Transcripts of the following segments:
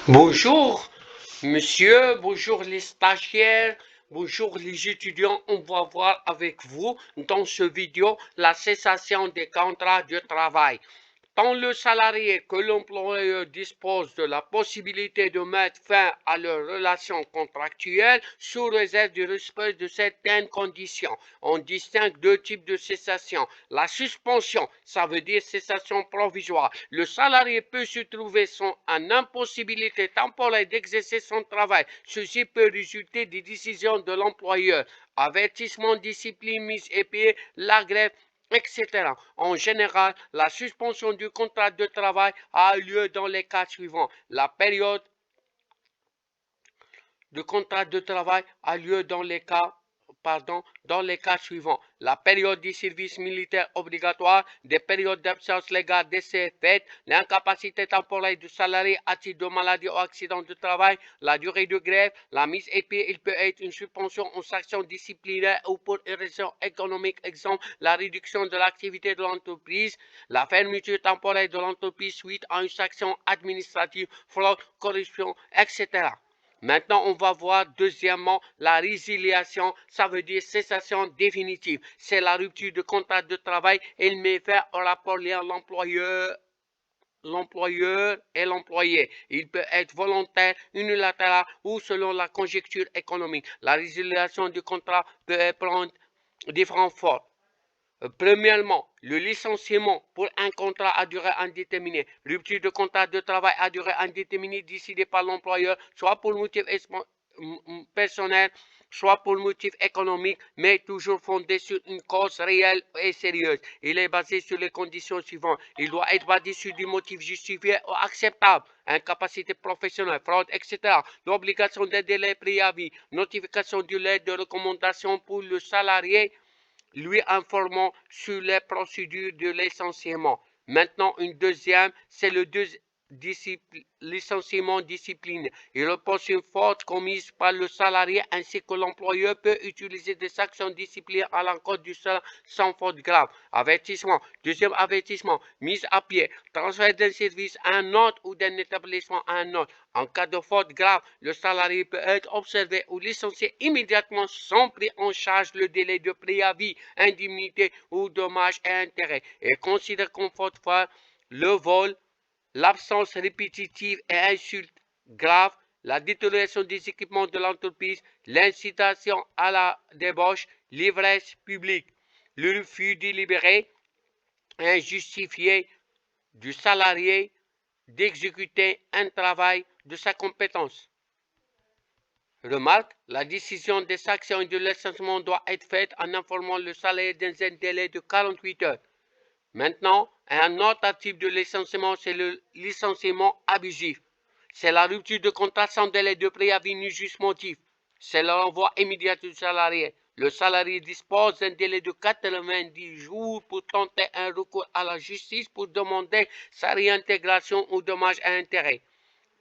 Bonjour, monsieur, bonjour les stagiaires, bonjour les étudiants. On va voir avec vous dans ce vidéo la cessation des contrats de travail. Tant le salarié que l'employeur dispose de la possibilité de mettre fin à leur relation contractuelle sous réserve du respect de certaines conditions. On distingue deux types de cessation. La suspension, ça veut dire cessation provisoire. Le salarié peut se trouver en impossibilité temporaire d'exercer son travail. Ceci peut résulter des décisions de l'employeur. Avertissement, discipline, mise à pied, la grève, etc. En général, la suspension du contrat de travail a lieu dans les cas suivants. La période de contrat de travail a lieu dans les cas suivants. La période du service militaire obligatoire, des périodes d'absence légale d'essai faites, l'incapacité temporaire du salarié à titre de maladie ou accident de travail, la durée de grève, la mise à pied. Il peut être une suspension ou sanction disciplinaire ou pour une raison économique, exemple la réduction de l'activité de l'entreprise, la fermeture temporaire de l'entreprise suite à une sanction administrative, fraude, corruption, etc. Maintenant, on va voir deuxièmement la résiliation, ça veut dire cessation définitive. C'est la rupture de contrat de travail et il met fin au rapport liant l'employeur et l'employé. Il peut être volontaire, unilatéral ou selon la conjoncture économique. La résiliation du contrat peut prendre différentes formes. Premièrement, le licenciement pour un contrat à durée indéterminée. Rupture de contrat de travail à durée indéterminée décidée par l'employeur, soit pour motif personnel, soit pour motif économique, mais toujours fondé sur une cause réelle et sérieuse. Il est basé sur les conditions suivantes. Il doit être basé sur des motifs justifiés ou acceptables. Incapacité professionnelle, fraude, etc. L'obligation d'un délai préavis, notification du lettre de recommandation pour le salarié lui informant sur les procédures de licenciement. Maintenant, une deuxième, c'est le licenciement disciplinaire. Il repose sur une faute commise par le salarié ainsi que l'employeur peut utiliser des sanctions disciplinaires à l'encontre du salarié sans faute grave. Avertissement. Deuxième avertissement, mise à pied, transfert d'un service à un autre ou d'un établissement à un autre. En cas de faute grave, le salarié peut être observé ou licencié immédiatement sans pris en charge le délai de préavis, indemnité ou dommages et intérêts. Et considère comme faute grave le vol, l'absence répétitive et insulte grave, la détérioration des équipements de l'entreprise, l'incitation à la débauche, l'ivresse publique, le refus délibéré, injustifié du salarié d'exécuter un travail de sa compétence. Remarque, la décision des sanctions et de licenciement doit être faite en informant le salarié dans un délai de 48 heures. Maintenant, un autre type de licenciement, c'est le licenciement abusif. C'est la rupture de contrat sans délai de préavis ni juste motif. C'est le renvoi immédiat du salarié. Le salarié dispose d'un délai de 90 jours pour tenter un recours à la justice pour demander sa réintégration ou dommage à intérêt.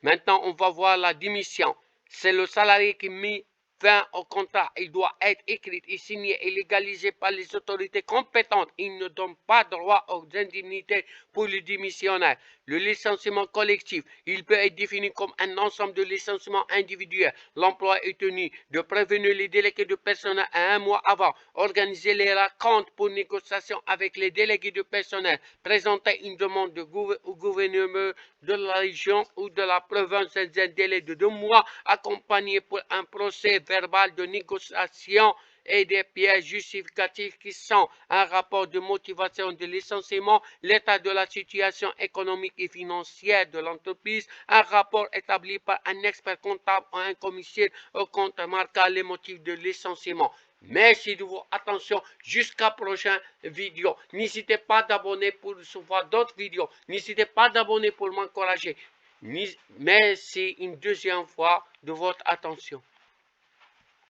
Maintenant, on va voir la démission. C'est le salarié qui met fin au contrat. Il doit être écrit et signé et légalisé par les autorités compétentes. Il ne donne pas droit aux indemnités pour le démissionnaire. Le licenciement collectif, il peut être défini comme un ensemble de licenciements individuels. L'emploi est tenu de prévenir les délégués de personnel un mois avant, organiser les rencontres pour négociation avec les délégués de personnel, présenter une demande au gouvernement de la région ou de la province dans un délai de 2 mois, accompagné pour un procès verbal de négociation et des pièces justificatives qui sont un rapport de motivation de licenciement, l'état de la situation économique et financière de l'entreprise, un rapport établi par un expert comptable ou un commissaire au compte marquant les motifs de licenciement. Merci de votre attention. Jusqu'à la prochaine vidéo. N'hésitez pas d'abonner pour recevoir d'autres vidéos. N'hésitez pas d'abonner pour m'encourager. Merci une deuxième fois de votre attention.